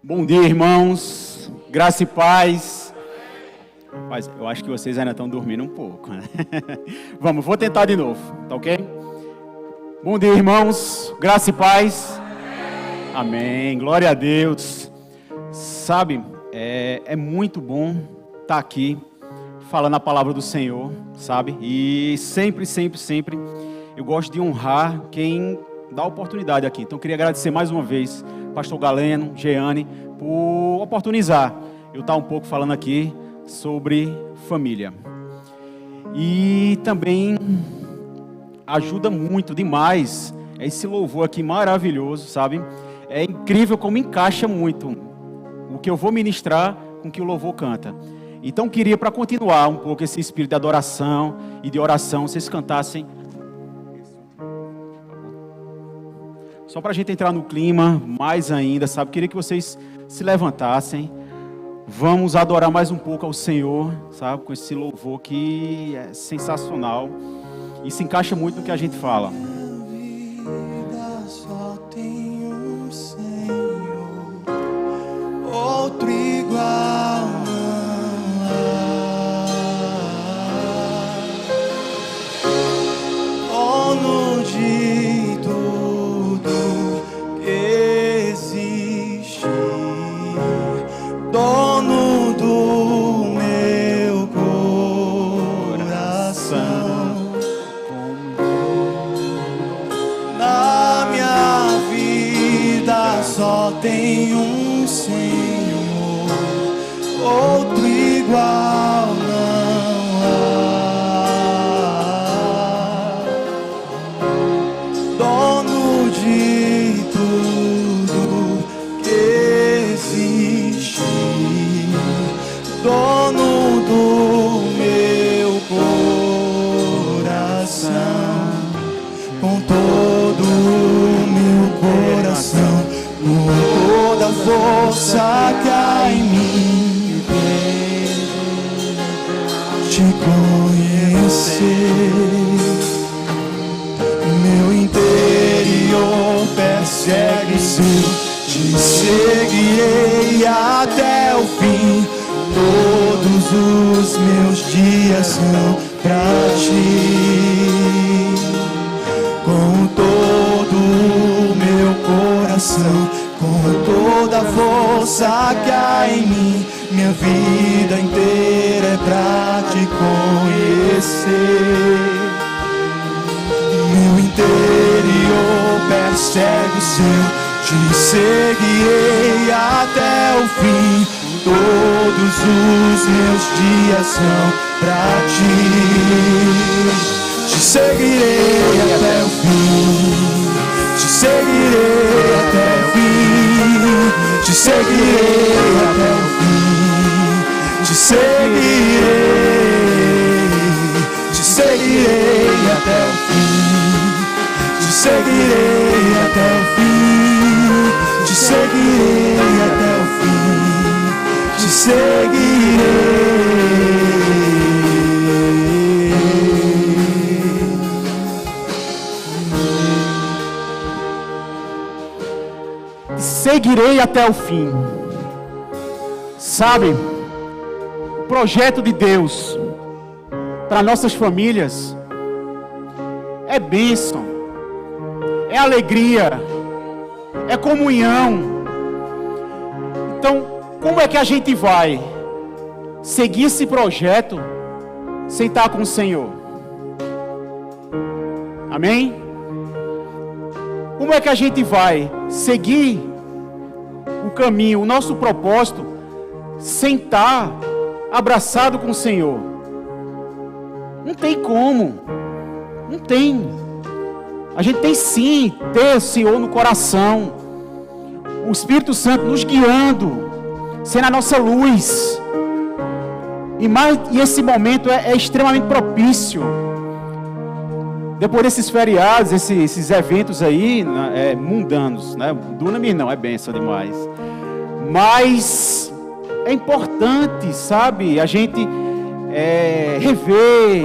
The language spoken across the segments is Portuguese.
Bom dia, irmãos. Graça e paz. Rapaz, eu acho que vocês ainda estão dormindo um pouco, né? Vou tentar de novo, tá ok? Bom dia, irmãos. Graça e paz. Amém. Glória a Deus. Sabe, é muito bom estar aqui falando a palavra do Senhor, sabe? E sempre eu gosto de honrar quem dá oportunidade aqui. Então, eu queria agradecer mais uma vez Pastor Galeno, Jeane, por oportunizar eu estar um pouco falando aqui sobre família. E também ajuda muito demais esse louvor aqui maravilhoso, sabe? É incrível como encaixa muito o que eu vou ministrar com o que o louvor canta. Então queria, para continuar um pouco esse espírito de adoração e de oração, vocês cantassem. Só para a gente entrar no clima mais ainda, sabe? Queria que vocês se levantassem. Vamos adorar mais um pouco ao Senhor, sabe? Com esse louvor que é sensacional e se encaixa muito no que a gente fala. Minha vida só tem um Senhor, outro igual não há. Dono de tudo que existe, dono do meu coração. Na minha vida só tem um Senhor, outro igual não há. Dono de tudo que existe, dono do meu coração. Com todo o meu coração, com toda a força que há em mim, te conhecer. Meu interior persegue o seu, te seguirei até o fim. Todos os meus dias são pra ti. Com todo o meu coração, com toda a força que há em mim, minha vida inteira é pra te conhecer. Meu interior persegue o seu, te seguirei até o fim. Todos os meus dias são pra ti. Te seguirei até o fim, te seguirei até o fim, te seguirei até o fim, te seguirei até o fim, te seguirei até o fim, te seguirei até o fim, te seguirei. Seguirei até o fim. Sabe, o projeto de Deus para nossas famílias é bênção, é alegria, é comunhão. Então, como é que a gente vai seguir esse projeto sem estar com o Senhor? Amém? Como é que a gente vai seguir o caminho, o nosso propósito, sem estar abraçado com o Senhor? Não tem como. Não tem. A gente tem sim ter o Senhor no coração, o Espírito Santo nos guiando, sendo a nossa luz. E esse momento é extremamente propício. Depois desses feriados, esses eventos aí, mundanos, né? Dunamis não, é bênção demais. Mas é importante, sabe, a gente rever,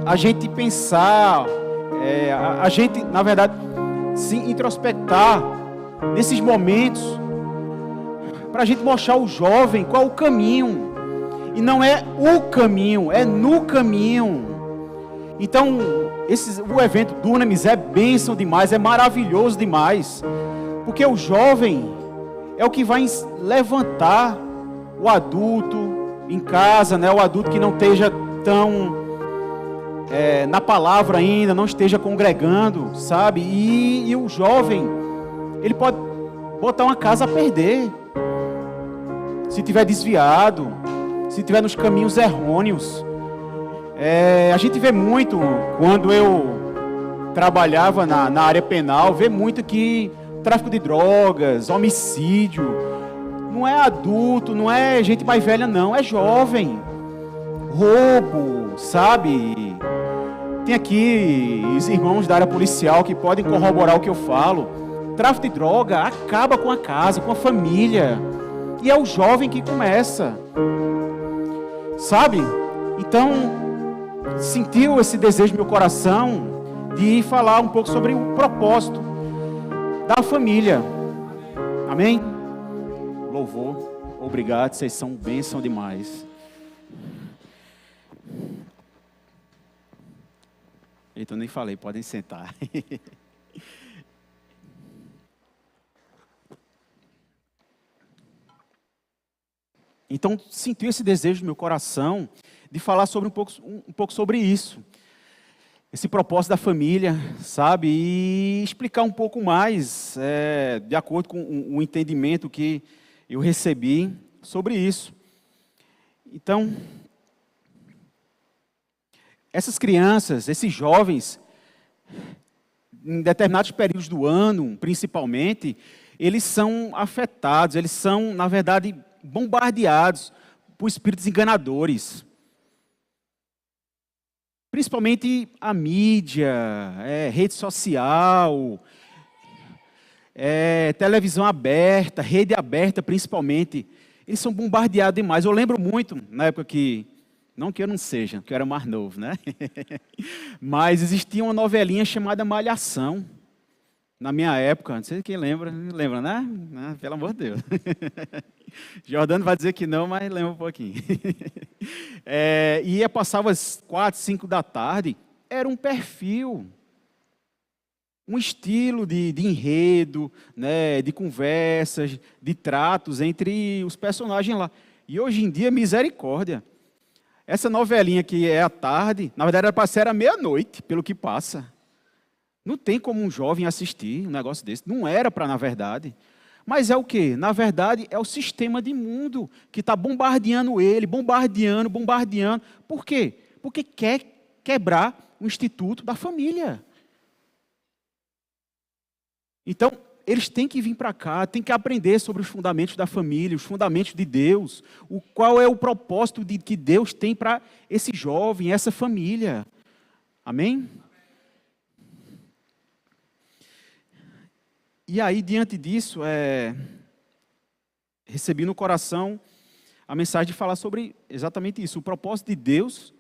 a gente pensar, a gente, na verdade, se introspectar nesses momentos para a gente mostrar ao jovem qual é o caminho. E não é o caminho, é no caminho. Então, o evento Dunamis é bênção demais, é maravilhoso demais. Porque o jovem é o que vai levantar o adulto em casa, né? O adulto que não esteja tão na palavra ainda, não esteja congregando, sabe? E o jovem, ele pode botar uma casa a perder, se tiver desviado, se tiver nos caminhos errôneos. A gente vê muito, quando eu trabalhava na área penal, vê muito que tráfico de drogas, homicídio, não é adulto, não é gente mais velha não, é jovem. Roubo, sabe? Tem aqui os irmãos da área policial que podem corroborar o que eu falo. Tráfico de droga acaba com a casa, com a família. E é o jovem que começa. Sabe? Então, sentiu esse desejo no meu coração de falar um pouco sobre o propósito da família. Amém? Louvor. Obrigado, vocês são bênção demais. Eita, eu nem falei, podem sentar. Então, sentiu esse desejo no meu coração de falar sobre um pouco sobre isso. Esse propósito da família, sabe? E explicar um pouco mais, de acordo com o entendimento que eu recebi sobre isso. Então, essas crianças, esses jovens, em determinados períodos do ano, principalmente, eles são afetados, eles são, na verdade, bombardeados por espíritos enganadores. Principalmente a mídia, rede social, televisão aberta, rede aberta principalmente. Eles são bombardeados demais. Eu lembro muito, na época que, não que eu não seja, que eu era mais novo, né? Mas existia uma novelinha chamada Malhação. Na minha época, não sei quem lembra, né? Pelo amor de Deus. Jordano vai dizer que não, mas lembra um pouquinho. E passava às 4, 5 da tarde, era um perfil, um estilo de enredo, né, de conversas, de tratos entre os personagens lá. E hoje em dia, misericórdia. Essa novelinha que é à tarde, na verdade era para ser à meia-noite, pelo que passa. Não tem como um jovem assistir um negócio desse. Não era para, na verdade. Mas é o quê? Na verdade, é o sistema de mundo que está bombardeando ele, bombardeando. Por quê? Porque quer quebrar o instituto da família. Então, eles têm que vir para cá, têm que aprender sobre os fundamentos da família, os fundamentos de Deus, qual é o propósito que Deus tem para esse jovem, essa família. Amém? E aí, diante disso, recebi no coração a mensagem de falar sobre exatamente isso, o propósito de Deus,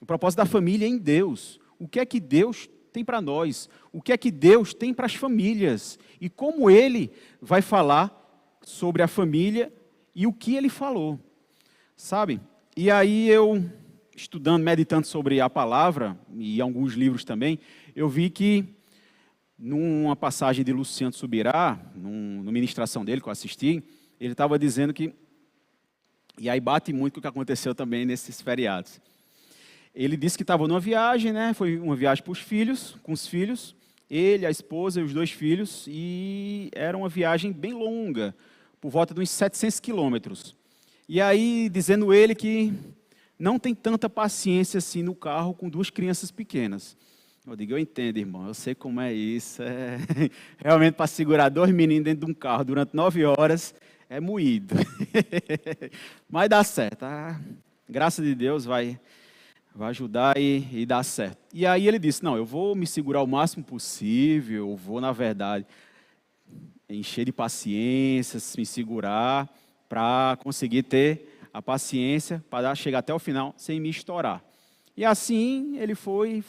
o propósito da família em Deus. O que é que Deus tem para nós? O que é que Deus tem para as famílias? E como Ele vai falar sobre a família e o que Ele falou, sabe? E aí eu, estudando, meditando sobre a palavra, e alguns livros também, eu vi que numa passagem de Luciano Subirá, numa ministração dele que eu assisti, ele estava dizendo que, e aí bate muito com o que aconteceu também nesses feriados. Ele disse que estava numa viagem, né? Foi uma viagem com os filhos, ele, a esposa e os 2 filhos, e era uma viagem bem longa, por volta de uns 700 quilômetros. E aí, dizendo ele que não tem tanta paciência assim no carro com 2 crianças pequenas. Eu digo, eu entendo, irmão, eu sei como é isso. Realmente, para segurar 2 meninos dentro de um carro durante 9 horas, é moído. Mas dá certo. A graça de Deus vai ajudar e dar certo. E aí ele disse, não, eu vou me segurar o máximo possível, eu vou, na verdade, encher de paciência, me segurar, para conseguir ter a paciência, para chegar até o final sem me estourar. E assim ele foi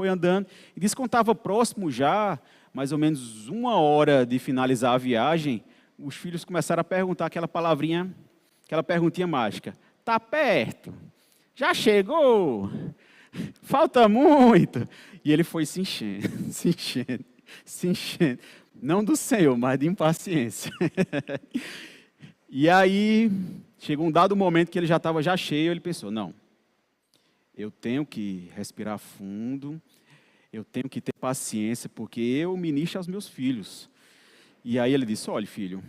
andando. E disse que quando estava próximo já, mais ou menos 1 hora de finalizar a viagem, os filhos começaram a perguntar aquela palavrinha, aquela perguntinha mágica. Tá perto? Já chegou? Falta muito? E ele foi se enchendo, se enchendo, se enchendo. Não do Senhor, mas de impaciência. E aí, chegou um dado momento que ele já estava já cheio, ele pensou, não, eu tenho que respirar fundo, eu tenho que ter paciência, porque eu ministro aos meus filhos. E aí ele disse, olha filho,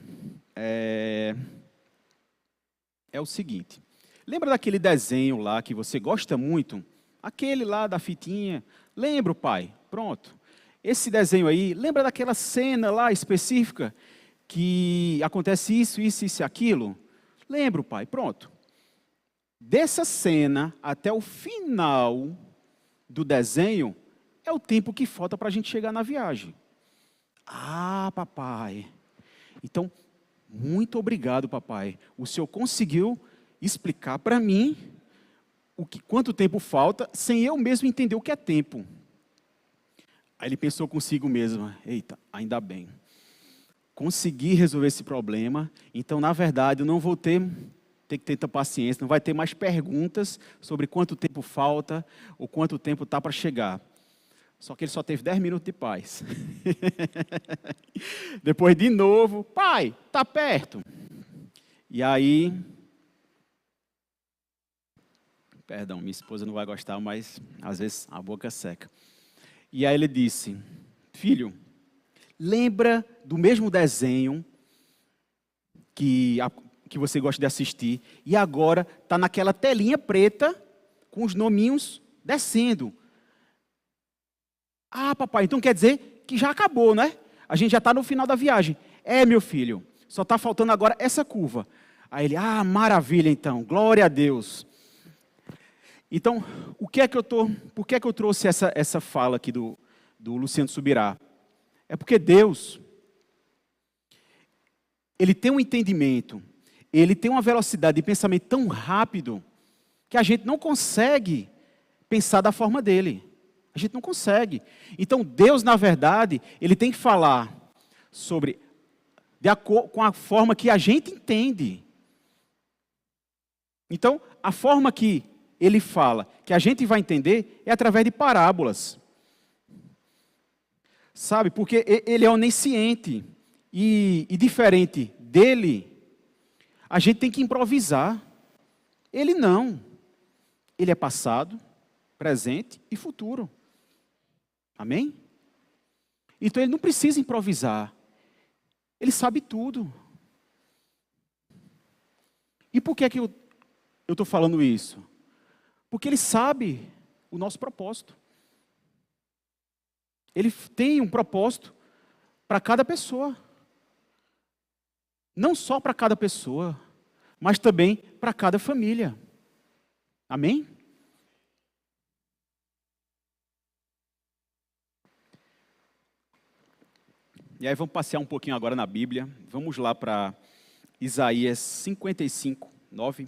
é o seguinte, lembra daquele desenho lá que você gosta muito? Aquele lá da fitinha? Lembro, pai, pronto. Esse desenho aí, lembra daquela cena lá específica que acontece isso, isso, isso e aquilo? Lembro, pai, pronto. Dessa cena até o final do desenho, é o tempo que falta para a gente chegar na viagem. Ah, papai. Então, muito obrigado, papai. O senhor conseguiu explicar para mim quanto tempo falta, sem eu mesmo entender o que é tempo. Aí ele pensou consigo mesmo, eita, ainda bem. Consegui resolver esse problema, então, na verdade, eu não vou ter que ter tanta paciência, não vai ter mais perguntas sobre quanto tempo falta ou quanto tempo está para chegar. Só que ele só teve 10 minutos de paz. Depois, de novo, pai, está perto. E aí, perdão, minha esposa não vai gostar, mas às vezes a boca seca. E aí ele disse, filho, lembra do mesmo desenho que você gosta de assistir, e agora está naquela telinha preta com os nominhos descendo. Ah, papai, então quer dizer que já acabou, né? A gente já está no final da viagem. É, meu filho, só está faltando agora essa curva. Aí ele, maravilha então, glória a Deus. Então, por que é que eu trouxe essa fala aqui do Luciano Subirá? É porque Deus, Ele tem um entendimento, Ele tem uma velocidade de pensamento tão rápido, que a gente não consegue pensar da forma dele. A gente não consegue. Então, Deus, na verdade, Ele tem que falar sobre, de acordo com a forma que a gente entende. Então, a forma que Ele fala, que a gente vai entender, é através de parábolas. Sabe, porque Ele é onisciente. E diferente dele, a gente tem que improvisar. Ele não. Ele é passado, presente e futuro. Amém? Então ele não precisa improvisar. Ele sabe tudo. E por que é que eu estou falando isso? Porque ele sabe o nosso propósito. Ele tem um propósito para cada pessoa. Não só para cada pessoa, mas também para cada família. Amém? E aí vamos passear um pouquinho agora na Bíblia. Vamos lá para Isaías 55, 9.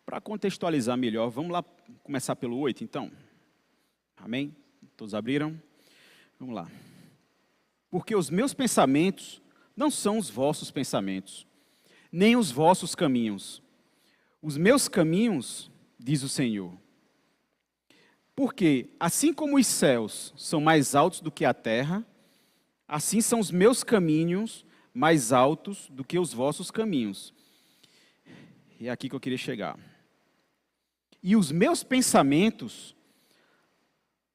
Para contextualizar melhor, vamos lá começar pelo 8, então. Amém? Todos abriram? Vamos lá. Porque os meus pensamentos não são os vossos pensamentos, nem os vossos caminhos. Os meus caminhos, diz o Senhor. Porque assim como os céus são mais altos do que a terra, assim são os meus caminhos mais altos do que os vossos caminhos. E é aqui que eu queria chegar. E os meus pensamentos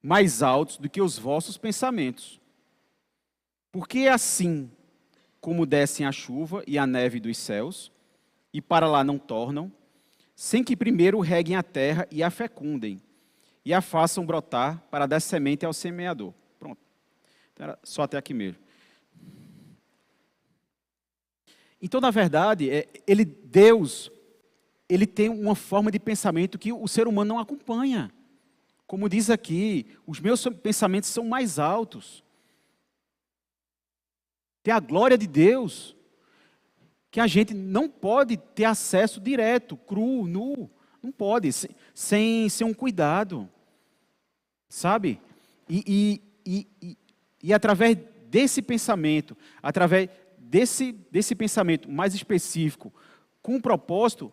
mais altos do que os vossos pensamentos. Porque assim como descem a chuva e a neve dos céus, e para lá não tornam, sem que primeiro reguem a terra e a fecundem, e a façam brotar para dar semente ao semeador. Pronto. Então, era só até aqui mesmo. Então, na verdade, Deus, Ele tem uma forma de pensamento que o ser humano não acompanha. Como diz aqui, os meus pensamentos são mais altos. ter a glória de Deus, que a gente não pode ter acesso direto, cru, nu, não pode, sem um cuidado, sabe? E através desse pensamento, através desse pensamento mais específico, com um propósito,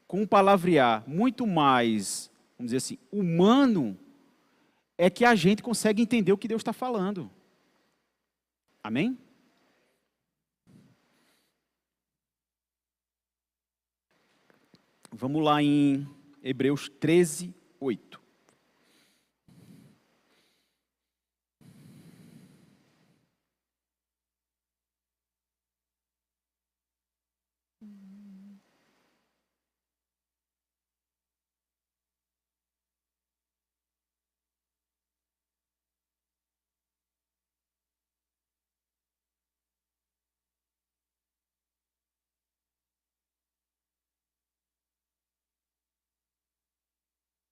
com um palavrear muito mais, vamos dizer assim, humano, é que a gente consegue entender o que Deus está falando. Amém? Vamos lá em Hebreus 13, 8.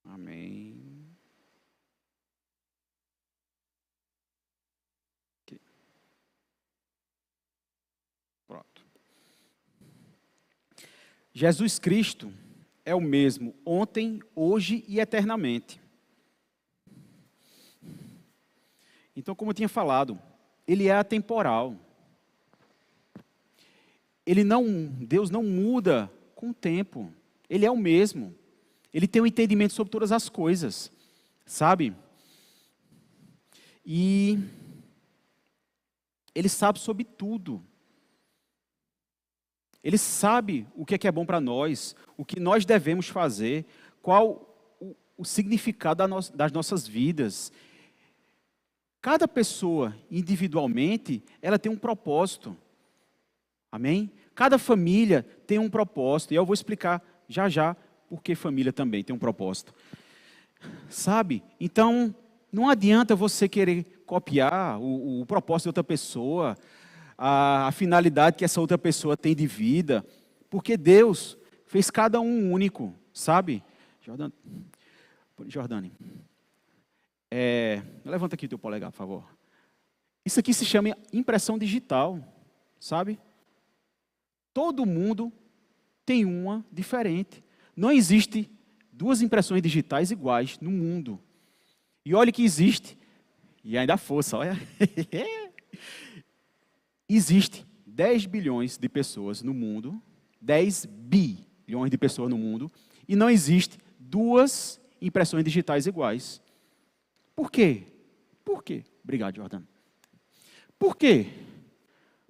Amém. Aqui. Pronto. Jesus Cristo é o mesmo ontem, hoje e eternamente. Então, como eu tinha falado, ele é atemporal. Deus não muda com o tempo. Ele é o mesmo. Ele tem um entendimento sobre todas as coisas, sabe? E ele sabe sobre tudo. Ele sabe o que é bom para nós, o que nós devemos fazer, qual o significado das nossas vidas. Cada pessoa, individualmente, ela tem um propósito. Amém? Cada família tem um propósito. E eu vou explicar já porque família também tem um propósito. Sabe? Então, não adianta você querer copiar o propósito de outra pessoa, a finalidade que essa outra pessoa tem de vida, porque Deus fez cada um único, sabe? Jordane, levanta aqui o teu polegar, por favor. Isso aqui se chama impressão digital, sabe? Todo mundo tem uma diferente. Não existe duas impressões digitais iguais no mundo. E olha que existe, e ainda força, olha. Existe 10 bilhões de pessoas no mundo, 10 bilhões de pessoas no mundo, e não existe duas impressões digitais iguais. Por quê? Por quê? Obrigado, Jordano. Por quê?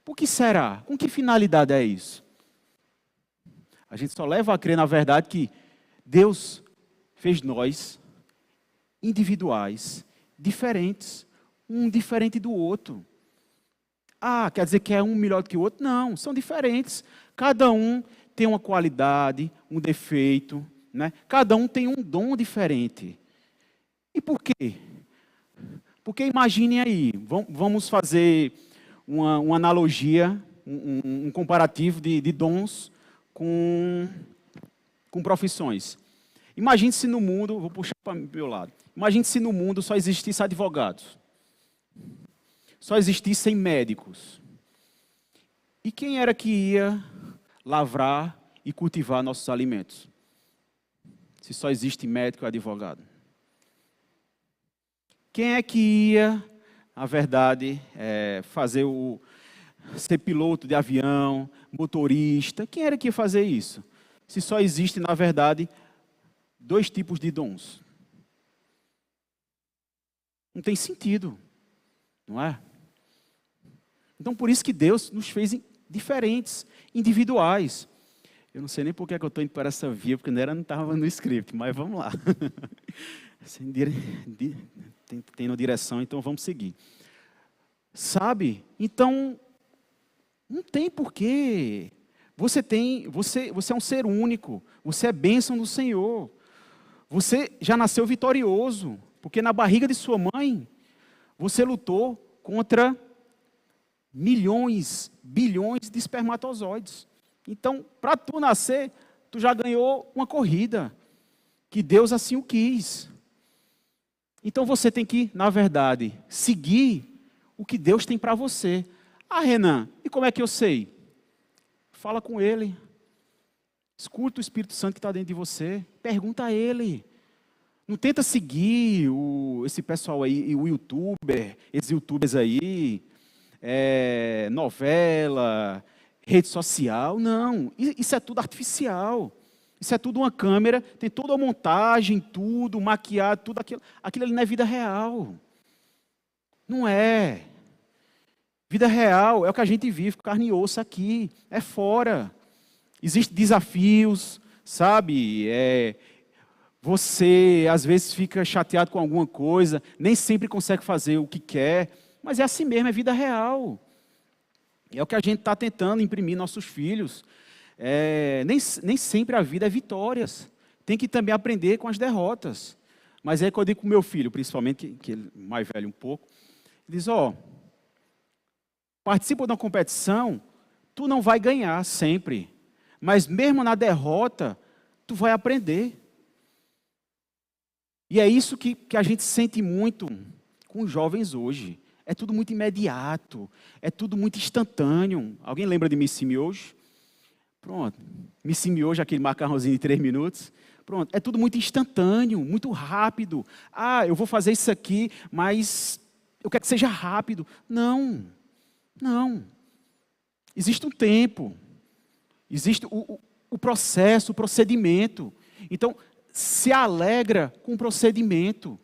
Por que será? Com que finalidade é isso? A gente só leva a crer, na verdade, que Deus fez nós individuais, diferentes, um diferente do outro. Ah, quer dizer que é um melhor do que o outro? Não, são diferentes. Cada um tem uma qualidade, um defeito, né? Cada um tem um dom diferente. E por quê? Porque imaginem aí, vamos fazer uma analogia, um comparativo de dons com profissões. Imagine se no mundo, vou puxar para o meu lado, imagine se no mundo só existissem advogados, só existissem médicos. E quem era que ia lavrar e cultivar nossos alimentos? Se só existe médico e advogado. Quem é que ia, na verdade, ser piloto de avião, motorista? Quem era que ia fazer isso? Se só existem, na verdade, 2 tipos de dons. Não tem sentido, não é? Então, por isso que Deus nos fez diferentes, individuais. Eu não sei nem por que eu estou indo para essa via, porque não estava no script, mas vamos lá. Tem direção, então vamos seguir. Sabe? Então, não tem porquê. Você é um ser único. Você é bênção do Senhor. Você já nasceu vitorioso, porque na barriga de sua mãe, você lutou contra milhões, bilhões de espermatozoides. Então, para tu nascer, tu já ganhou uma corrida, que Deus assim o quis. Então você tem que, na verdade, seguir o que Deus tem para você. Ah, Renan, e como é que eu sei? Fala com ele. Escuta o Espírito Santo que está dentro de você. Pergunta a ele. Não tenta seguir esse pessoal aí, esses youtubers aí, novela, rede social. Não, isso é tudo artificial. Isso é tudo uma câmera, tem toda a montagem, tudo, maquiado, tudo aquilo. Aquilo ali não é vida real. Não é. Vida real é o que a gente vive, carne e osso aqui, é fora. Existem desafios, sabe? Você, às vezes, fica chateado com alguma coisa, nem sempre consegue fazer o que quer, mas é assim mesmo, é vida real. É o que a gente está tentando imprimir em nossos filhos. Nem sempre a vida é vitórias. Tem que também aprender com as derrotas. Mas é que eu digo com o meu filho, principalmente, que ele é mais velho um pouco, ele diz, participa de uma competição, tu não vai ganhar sempre. Mas mesmo na derrota, tu vai aprender. E é isso que a gente sente muito com os jovens hoje. É tudo muito imediato, é tudo muito instantâneo. Alguém lembra de Missi Miojo? Pronto, Missi Miojo, aquele macarrãozinho de 3 minutos. Pronto, é tudo muito instantâneo, muito rápido. Ah, eu vou fazer isso aqui, mas eu quero que seja rápido. Não. Existe um tempo. Existe o processo, o procedimento. Então, se alegra com o procedimento,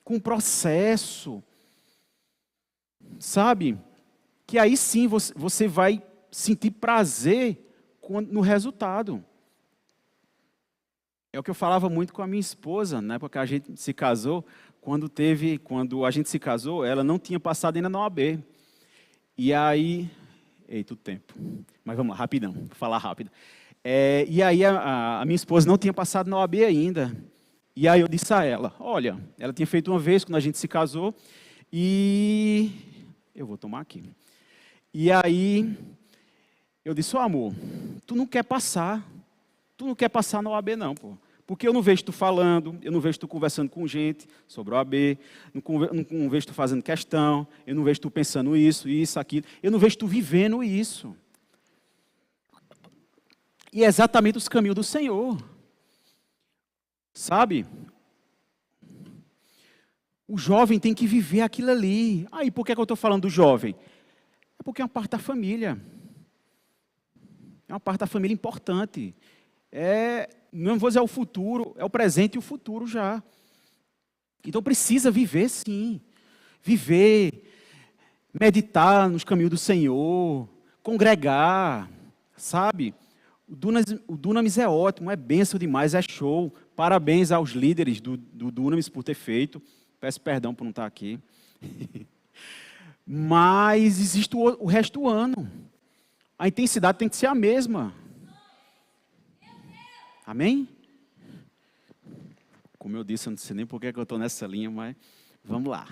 com o processo. Sabe? Que aí sim você vai sentir prazer no resultado. É o que eu falava muito com a minha esposa, na época que a gente se casou. Quando a gente se casou, ela não tinha passado ainda na OAB. E aí... Eita, o tempo. Mas vamos lá, rapidão, vou falar rápido. E aí a minha esposa não tinha passado na OAB ainda. E aí eu disse a ela, olha, ela tinha feito uma vez quando a gente se casou, e eu vou tomar aqui. E aí eu disse, amor, tu não quer passar na OAB não, pô. Porque eu não vejo tu falando, eu não vejo tu conversando com gente sobre o OAB, não vejo tu fazendo questão, eu não vejo tu pensando isso, aquilo, eu não vejo tu vivendo isso. E é exatamente os caminhos do Senhor. Sabe? O jovem tem que viver aquilo ali. E por que eu estou falando do jovem? É porque é uma parte da família. É uma parte da família importante. Não vou dizer o futuro, é o presente e o futuro já. Então precisa viver sim. Viver, meditar nos caminhos do Senhor, congregar, sabe? O Dunamis é ótimo, é bênção demais, é show. Parabéns aos líderes do Dunamis por ter feito. Peço perdão por não estar aqui. Mas existe o resto do ano. A intensidade tem que ser a mesma. Amém? Como eu disse, eu não sei nem por que eu estou nessa linha, mas vamos lá.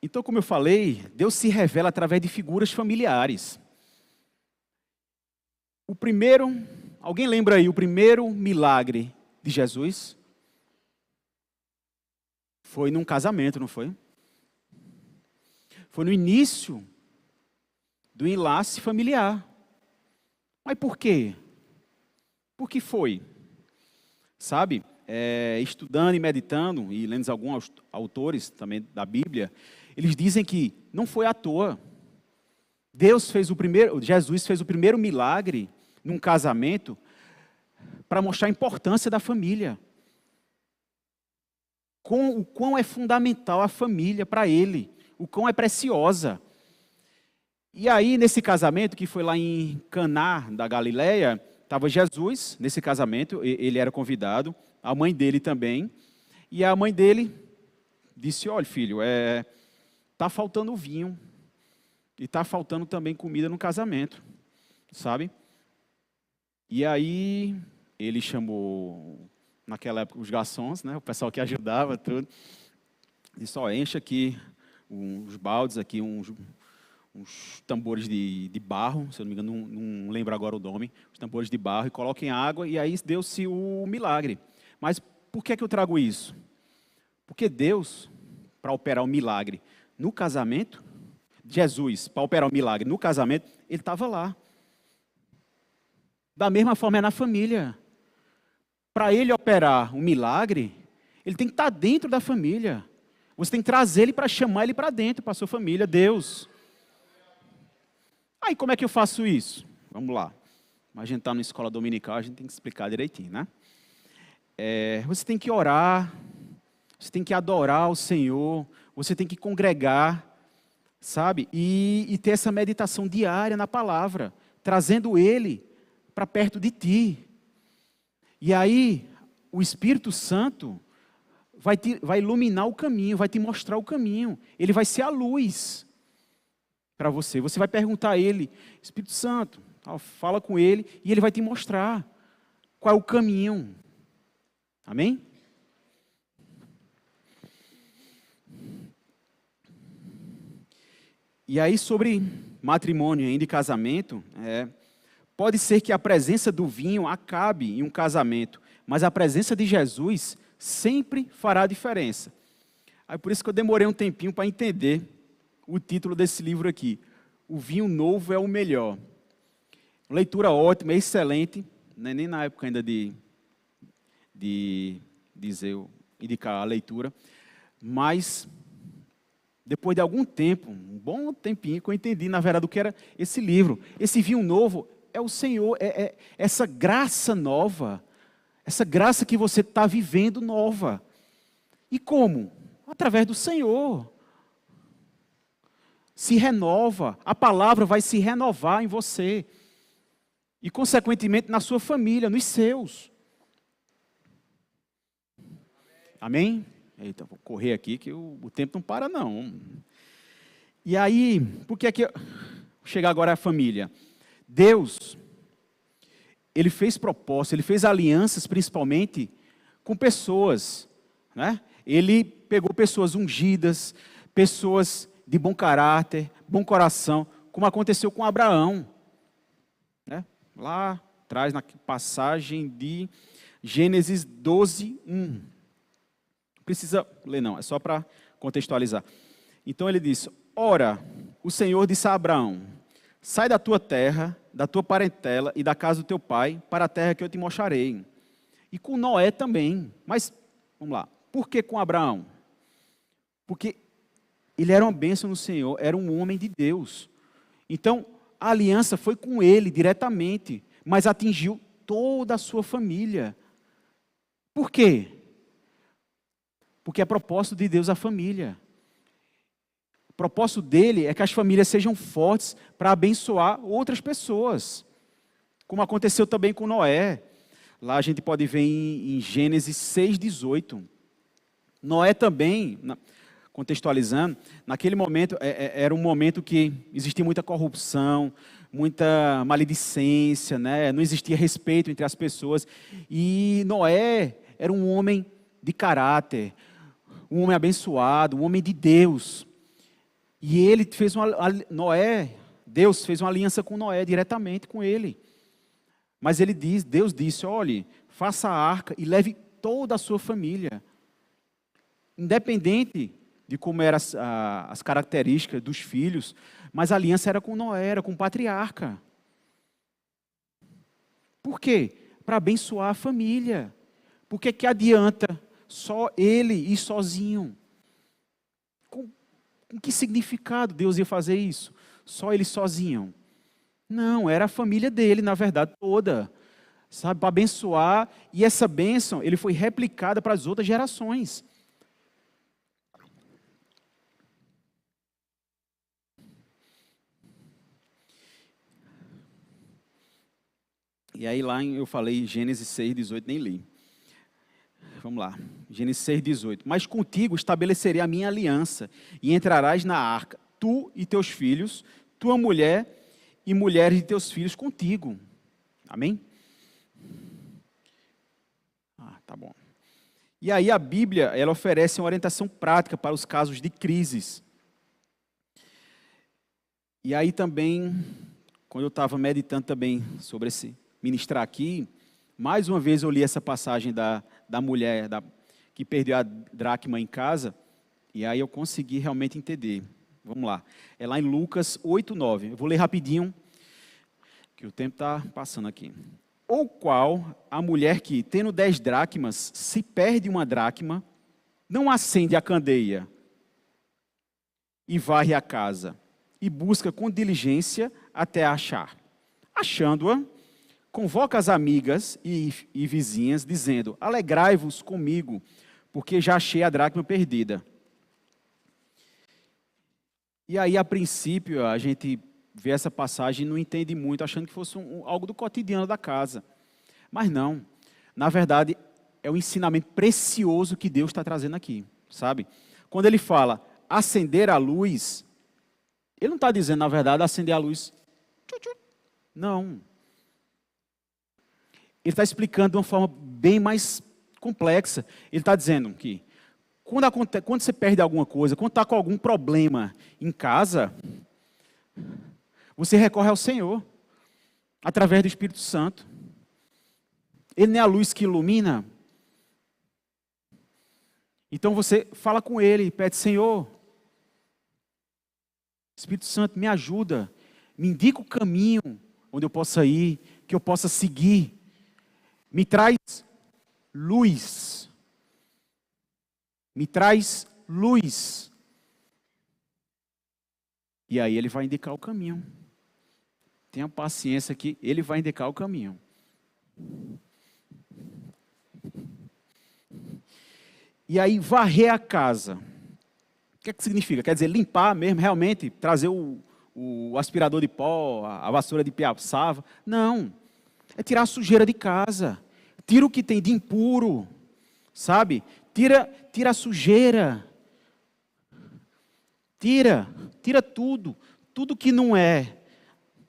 Então, como eu falei, Deus se revela através de figuras familiares. Alguém lembra aí o primeiro milagre de Jesus? Foi num casamento, não foi? Foi no início do enlace familiar. Mas por quê? Por que foi? Sabe, estudando e meditando, e lendo alguns autores também da Bíblia, eles dizem que não foi à toa. Jesus fez o primeiro milagre num casamento para mostrar a importância da família. O quão é fundamental a família para ele, o quão é preciosa. E aí, nesse casamento, que foi lá em Caná da Galileia, estava Jesus, nesse casamento, ele era convidado, a mãe dele também, e a mãe dele disse, olha filho, está faltando vinho, e está faltando também comida no casamento, sabe? E aí, ele chamou, naquela época, os garçons, né, o pessoal que ajudava, tudo, disse, enche aqui uns baldes, aqui uns tambores de barro, se eu não me engano, não lembro agora o nome, os tambores de barro, e coloquem água, e aí deu-se o milagre. Mas por que eu trago isso? Porque Deus, para operar o milagre no casamento, Jesus, para operar o milagre no casamento, ele estava lá. Da mesma forma é na família. Para ele operar um milagre, ele tem que estar dentro da família. Você tem que trazer ele para chamar ele para dentro, para a sua família, Deus. Aí como é que eu faço isso? Vamos lá. A gente está numa escola dominical, a gente tem que explicar direitinho, né? Você tem que orar, você tem que adorar o Senhor, você tem que congregar, sabe? E ter essa meditação diária na palavra, trazendo Ele para perto de ti. E aí, o Espírito Santo vai iluminar o caminho, vai te mostrar o caminho. Ele vai ser a luz para você. Você vai perguntar a Ele, Espírito Santo, fala com Ele, e Ele vai te mostrar qual é o caminho. Amém? E aí, sobre matrimônio ainda e casamento, pode ser que a presença do vinho acabe em um casamento, mas a presença de Jesus sempre fará a diferença. Aí por isso que eu demorei um tempinho para entender o título desse livro aqui. O vinho novo é o melhor. Leitura ótima, excelente, não é nem na época ainda de indicar a leitura, mas depois de algum tempo, um bom tempinho, que eu entendi, na verdade, o que era esse livro. Esse vinho novo é o Senhor, é essa graça nova, essa graça que você está vivendo nova. E como? Através do Senhor. Se renova, a palavra vai se renovar em você. E, consequentemente, na sua família, nos seus. Amém? Eita, vou correr aqui que o tempo não para, não. E aí, por que é que... Chegar agora à família. Deus, Ele fez propósito, Ele fez alianças, principalmente, com pessoas, né? Ele pegou pessoas ungidas, pessoas de bom caráter, bom coração, como aconteceu com Abraão, né? Lá atrás, na passagem de Gênesis 12, 1. Precisa ler não, é só para contextualizar. Então ele disse, ora, o Senhor disse a Abraão, sai da tua terra, da tua parentela e da casa do teu pai, para a terra que eu te mostrarei. E com Noé também. Mas, vamos lá, por que com Abraão? Porque ele era uma bênção no Senhor, era um homem de Deus. Então, a aliança foi com ele diretamente, mas atingiu toda a sua família. Por quê? Porque é propósito de Deus a família. O propósito dele é que as famílias sejam fortes para abençoar outras pessoas. Como aconteceu também com Noé. Lá a gente pode ver em Gênesis 6,18. Noé também, contextualizando, naquele momento, era um momento que existia muita corrupção, muita maledicência, né? Não existia respeito entre as pessoas. E Noé era um homem de caráter, um homem abençoado, um homem de Deus. E ele fez Deus fez uma aliança com Noé, diretamente com ele. Mas Deus disse, olhe, faça a arca e leve toda a sua família. Independente de como eram as características dos filhos, mas a aliança era com Noé, era com o patriarca. Por quê? Para abençoar a família. Por que adianta só ele ir sozinho? Com que significado Deus ia fazer isso? Só ele sozinho? Não, era a família dele, na verdade, toda. Sabe, para abençoar. E essa bênção, ele foi replicada para as outras gerações. E aí lá eu falei Gênesis 6,18, nem li. Vamos lá, Gênesis 6,18. Mas contigo estabelecerei a minha aliança, e entrarás na arca, tu e teus filhos, tua mulher e mulheres de teus filhos contigo. Amém? Tá bom. E aí a Bíblia, ela oferece uma orientação prática para os casos de crises. E aí também, quando eu estava meditando também sobre ministrar aqui, mais uma vez eu li essa passagem da mulher que perdeu a dracma em casa, e aí eu consegui realmente entender. Vamos lá. É lá em Lucas 8:9. Eu vou ler rapidinho, que o tempo está passando aqui. Ou qual a mulher que, tendo 10 dracmas, se perde uma dracma, não acende a candeia e varre a casa, e busca com diligência até achar. Achando-a, convoca as amigas e vizinhas, dizendo: alegrai-vos comigo, porque já achei a dracma perdida. E aí, a princípio, a gente vê essa passagem e não entende muito, achando que fosse algo do cotidiano da casa. Mas não. Na verdade, é um ensinamento precioso que Deus está trazendo aqui, sabe? Quando ele fala acender a luz, ele não está dizendo, na verdade, acender a luz. Não. Ele está explicando de uma forma bem mais complexa. Ele está dizendo que quando você perde alguma coisa, quando está com algum problema em casa, você recorre ao Senhor, através do Espírito Santo. Ele não é a luz que ilumina. Então você fala com Ele e pede: Senhor, Espírito Santo, me ajuda, me indica o caminho onde eu possa ir, que eu possa seguir. Me traz luz. Me traz luz. E aí Ele vai indicar o caminho. Tenha paciência que Ele vai indicar o caminho. E aí varrer a casa. O que é que significa? Quer dizer, limpar mesmo, realmente, trazer o aspirador de pó, a vassoura de piaçava? Não. É tirar a sujeira de casa. Tira o que tem de impuro, sabe? Tira a sujeira. Tira tudo. Tudo que não é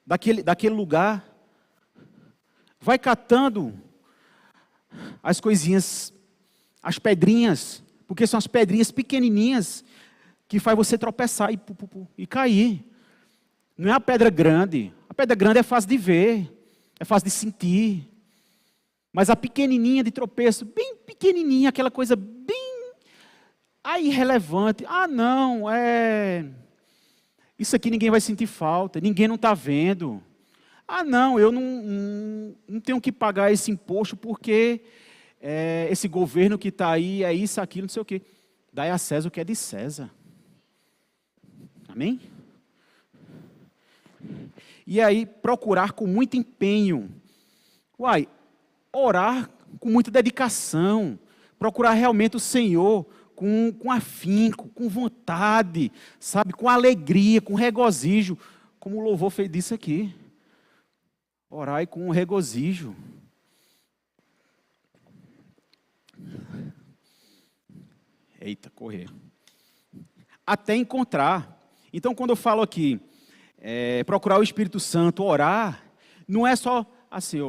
daquele lugar. Vai catando as coisinhas, as pedrinhas, porque são as pedrinhas pequenininhas que faz você tropeçar e cair. Não é a pedra grande. A pedra grande é fácil de ver, é fácil de sentir. Mas a pequenininha de tropeço, bem pequenininha, aquela coisa bem irrelevante. Ah, não, isso aqui ninguém vai sentir falta, ninguém não está vendo. Ah, não, eu não tenho que pagar esse imposto porque esse governo que está aí é isso, aquilo, não sei o quê. Dai a César o que é de César. Amém? E aí, procurar com muito empenho. Orar com muita dedicação. Procurar realmente o Senhor com afinco, com vontade, sabe? Com alegria, com regozijo. Como o louvor fez disso aqui. Orai com regozijo. Eita, correr. Até encontrar. Então, quando eu falo aqui, procurar o Espírito Santo, orar, não é só assim,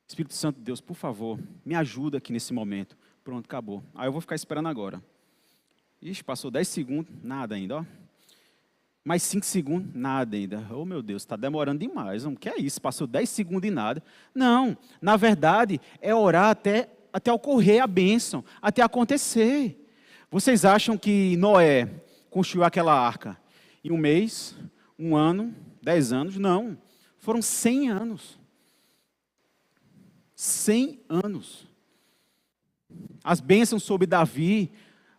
Espírito Santo de Deus, por favor, me ajuda aqui nesse momento. Pronto, acabou. Aí eu vou ficar esperando agora. Ixi, passou 10 segundos, nada ainda, ó. Mais 5 segundos, nada ainda. Oh, meu Deus, está demorando demais. O que é isso? Passou 10 segundos e nada. Não, na verdade, é orar até ocorrer a bênção, até acontecer. Vocês acham que Noé construiu aquela arca em 1 mês, 1 ano, 10 anos? Não, foram 100 anos. 100 anos. As bênçãos sobre Davi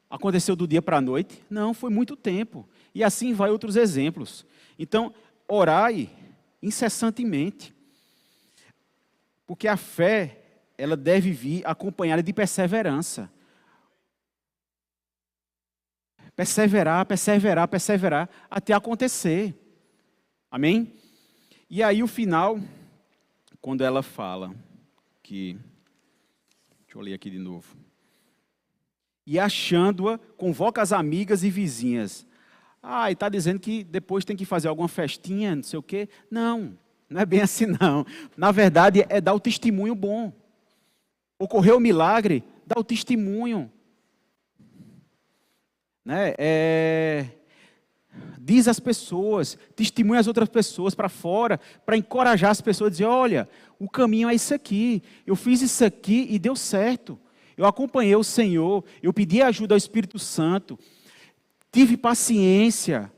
aconteceu do dia para a noite? Não, foi muito tempo. E assim vai outros exemplos. Então, orai incessantemente. Porque a fé, ela deve vir acompanhada de perseverança. Perseverar, perseverar, perseverar, até acontecer. Amém? E aí o final, quando ela fala que... Deixa eu ler aqui de novo. E achando-a, convoca as amigas e vizinhas. E está dizendo que depois tem que fazer alguma festinha, não sei o quê. Não, não é bem assim não. Na verdade, é dar o testemunho bom. Ocorreu o milagre, dá o testemunho. Né? Diz às pessoas, testemunha as outras pessoas para fora, para encorajar as pessoas a dizer, olha, o caminho é isso aqui, eu fiz isso aqui e deu certo. Eu acompanhei o Senhor, eu pedi ajuda ao Espírito Santo, tive paciência,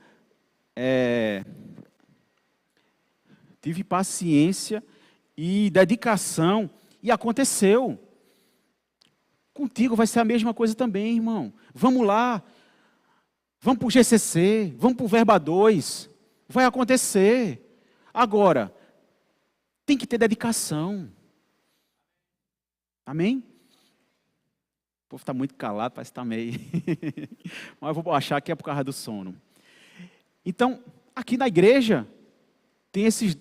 e dedicação, e aconteceu. Contigo vai ser a mesma coisa também, irmão. Vamos lá, vamos para o GCC, vamos para o Verba 2, vai acontecer. Agora, tem que ter dedicação. Amém? O povo está muito calado, parece que está meio... Mas eu vou achar que é por causa do sono. Então, aqui na igreja, tem esses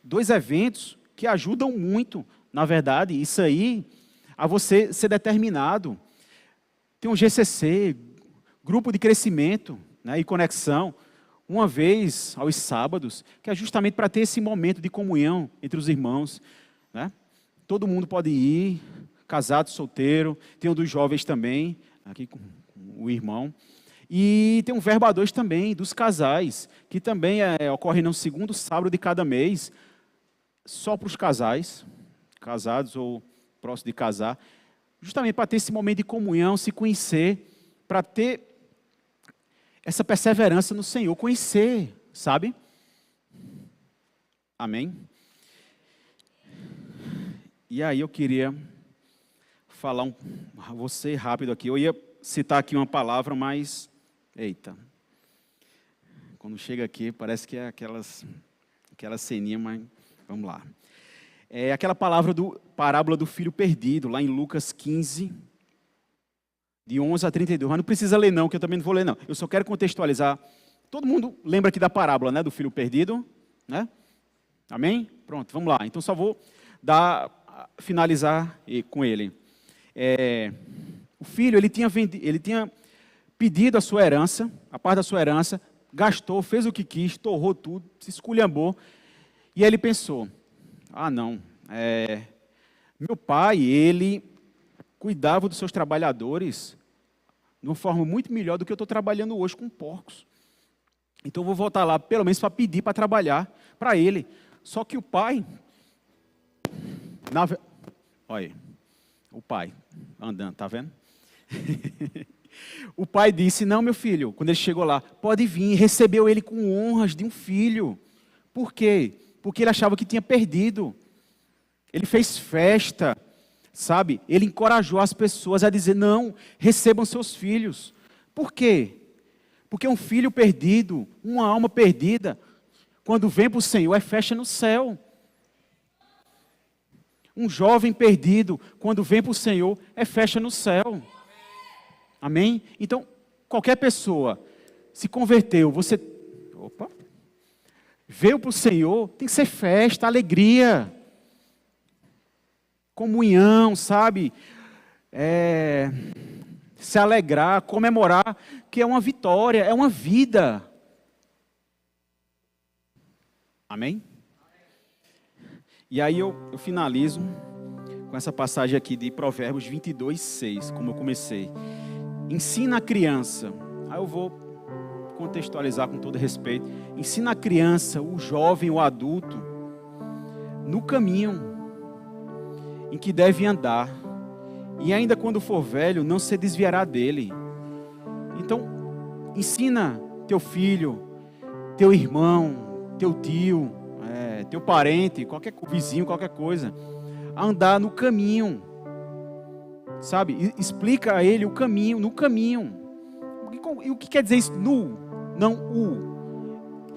2 eventos que ajudam muito, na verdade, isso aí, a você ser determinado. Tem um GCC, grupo de crescimento, né, e conexão, uma vez aos sábados, que é justamente para ter esse momento de comunhão entre os irmãos, né? Todo mundo pode ir, casado, solteiro, tem um dos jovens também, aqui com o irmão. E tem um Verba 2 também, dos casais, que também ocorre no 2º sábado de cada mês, só para os casais, casados ou próximos de casar, justamente para ter esse momento de comunhão, se conhecer, para ter essa perseverança no Senhor, conhecer, sabe? Amém? E aí eu queria falar, vou ser rápido aqui, eu ia citar aqui uma palavra, mas, eita, quando chega aqui parece que é aquela ceninha, mas vamos lá. É aquela parábola do filho perdido, lá em Lucas 15, de 11 a 32. Mas não precisa ler não, que eu também não vou ler não. Eu só quero contextualizar. Todo mundo lembra aqui da parábola, né, do filho perdido? Né? Amém? Pronto, vamos lá. Então só vou finalizar com ele. O filho, ele tinha pedido a sua herança, a parte da sua herança, gastou, fez o que quis, torrou tudo, se esculhambou. E aí ele pensou, não, meu pai, ele cuidava dos seus trabalhadores de uma forma muito melhor do que eu estou trabalhando hoje com porcos. Então eu vou voltar lá, pelo menos para pedir para trabalhar para ele. Só que o pai, olha aí, o pai andando, tá vendo? O pai disse, não, meu filho, quando ele chegou lá, pode vir, recebeu ele com honras de um filho. Por quê? Porque ele achava que tinha perdido. Ele fez festa, sabe? Ele encorajou as pessoas a dizer, não, recebam seus filhos. Por quê? Porque um filho perdido, uma alma perdida, quando vem para o Senhor, é festa no céu. Um jovem perdido, quando vem para o Senhor, é festa no céu. Amém? Então, qualquer pessoa se converteu, veio para o Senhor, tem que ser festa, alegria, comunhão, sabe? Se alegrar, comemorar, que é uma vitória, é uma vida. Amém? E aí eu finalizo com essa passagem aqui de Provérbios 22:6, como eu comecei. Ensina a criança, aí eu vou contextualizar com todo respeito. Ensina a criança, o jovem, o adulto, no caminho em que deve andar. E ainda quando for velho, não se desviará dele. Então, ensina teu filho, teu irmão, teu tio, teu parente, qualquer vizinho, qualquer coisa, a andar no caminho. Sabe? Explica a ele o caminho, no caminho. E o que quer dizer isso? Não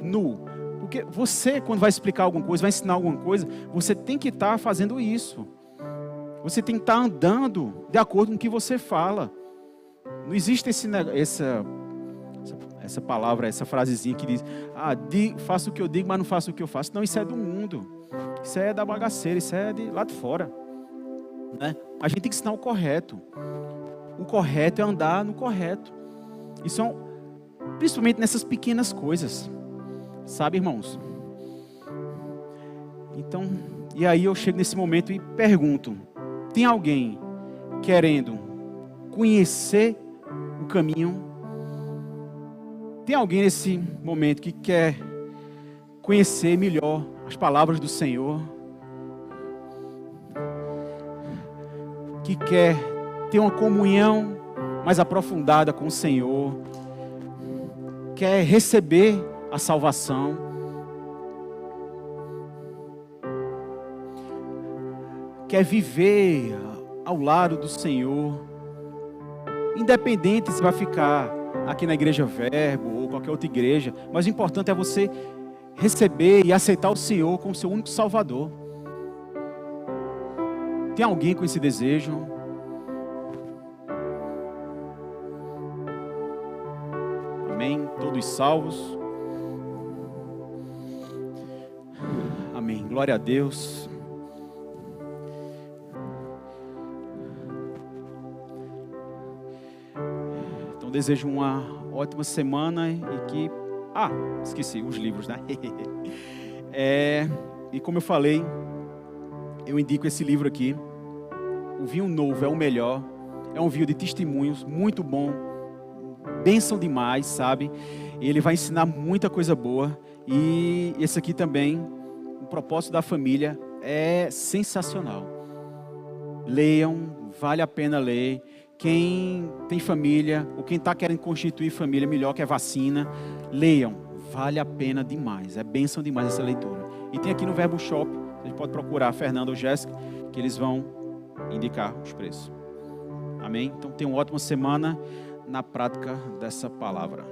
no. Porque você, quando vai explicar alguma coisa, vai ensinar alguma coisa, você tem que estar fazendo isso. Você tem que estar andando de acordo com o que você fala. Não existe essa palavra, essa frasezinha que diz, faço o que eu digo, mas não faço o que eu faço. Não, isso é do mundo. Isso é da bagaceira, isso é de lá de fora. Né? A gente tem que ensinar o correto. O correto é andar no correto. E são, principalmente nessas pequenas coisas. Sabe, irmãos? Então, e aí eu chego nesse momento e pergunto, tem alguém querendo conhecer o caminho? Tem alguém nesse momento que quer conhecer melhor as palavras do Senhor? que quer ter uma comunhão mais aprofundada com o Senhor, quer receber a salvação, quer viver ao lado do Senhor, independente se vai ficar aqui na Igreja Verbo ou qualquer outra igreja, mas o importante é você receber e aceitar o Senhor como seu único Salvador. Tem alguém com esse desejo? Amém? Todos salvos? Amém. Glória a Deus. Então desejo uma ótima semana e que... esqueci os livros, né? E como eu falei, eu indico esse livro aqui. O Vinho Novo é o melhor. É um vinho de testemunhos, muito bom. Bênção demais, sabe? Ele vai ensinar muita coisa boa. E esse aqui também, o propósito da família, é sensacional. Leiam, vale a pena ler. Quem tem família, ou quem está querendo constituir família, melhor que a vacina, leiam, vale a pena demais. É bênção demais essa leitura. E tem aqui no Verbo Shop, você pode procurar Fernando ou Jéssica, que eles vão indicar os preços. Amém? Então tenha uma ótima semana na prática dessa palavra.